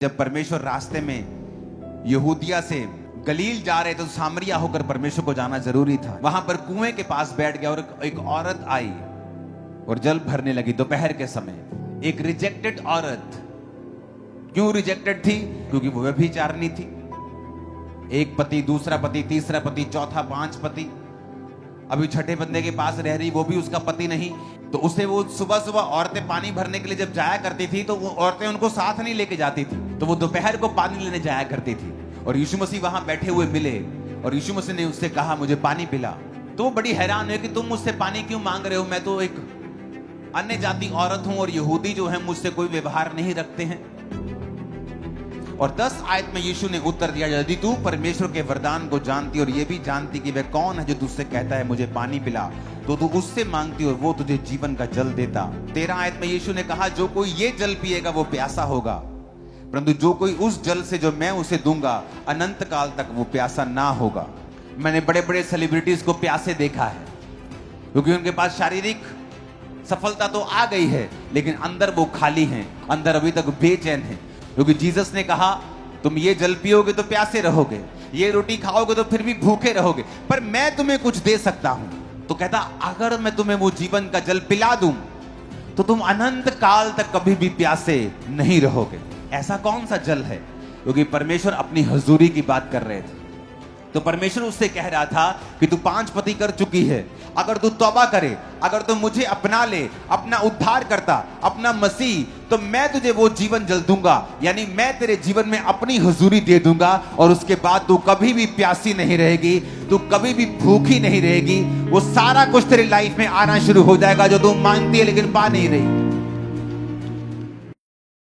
जब परमेश्वर रास्ते में यहूदिया से गलील जा रहे थे तो सामरिया होकर परमेश्वर को जाना जरूरी था। वहां पर कुएं के पास बैठ गया और एक औरत आई और जल भरने लगी दोपहर के समय। एक रिजेक्टेड औरत। क्यों रिजेक्टेड थी? क्योंकि वो व्यभिचारिणी थी। एक पति, दूसरा पति, तीसरा पति, चौथा, 5 पति। अभी छठे बंदे के पास रह रही, वो भी उसका पति नहीं। तो उसे वो सुबह सुबह औरतें पानी भरने के लिए जब जाया करती थी तो वो औरतें उनको साथ नहीं लेके जाती थी, तो वो दोपहर को पानी लेने जाया करती थी। और यीशु मसीह वहां बैठे हुए मिले और यीशु मसीह ने उससे कहा मुझे पानी पिला। तो वो बड़ी हैरान हुई कि तुम मुझसे पानी क्यों मांग रहे हो? मैं तो एक अन्य जाति औरत हूं और यहूदी जो है मुझसे कोई व्यवहार नहीं रखते हैं। और 10 आयत में यीशु ने उत्तर दिया, यदि तू परमेश्वर के वरदान को जानती और ये भी जानती कि वह कौन है जो तुझसे कहता है मुझे पानी पिला, तो तू उससे मांगती और वो तुझे जीवन का जल देता। 13 आयत में यीशु ने कहा, जो कोई ये जल पिएगा वो प्यासा होगा, परंतु जो कोई उस जल से जो मैं उसे दूंगा अनंत काल तक वो प्यासा ना होगा। मैंने बड़े बड़े सेलिब्रिटीज को प्यासे देखा है क्योंकि उनके पास शारीरिक सफलता तो आ गई है लेकिन अंदर वो खाली हैं, अंदर अभी तक बेचैन हैं। क्योंकि जीसस ने कहा तुम ये जल पियोगे तो प्यासे रहोगे, ये रोटी खाओगे तो फिर भी भूखे रहोगे, पर मैं तुम्हें कुछ दे सकता हूं। तो कहता अगर मैं तुम्हें वो जीवन का जल पिला दूं तो तुम अनंत काल तक कभी भी प्यासे नहीं रहोगे। ऐसा कौन सा जल है? क्योंकि परमेश्वर अपनी हुजूरी की बात कर रहे थे। तो परमेश्वर उससे कह रहा था कि तू 5 पति कर चुकी है, अगर तू तौबा करे, अगर तू मुझे अपना ले, अपना उद्धार करता, अपना मसीह, तो मैं तुझे वो जीवन जल दूंगा, यानी मैं तेरे जीवन में अपनी हुजूरी दे दूंगा और उसके बाद तू कभी भी प्यासी नहीं रहेगी, तू कभी भी भूखी नहीं रहेगी। वो सारा कुछ तेरे लाइफ में आना शुरू हो जाएगा जो तू मांगती है लेकिन पा नहीं रही।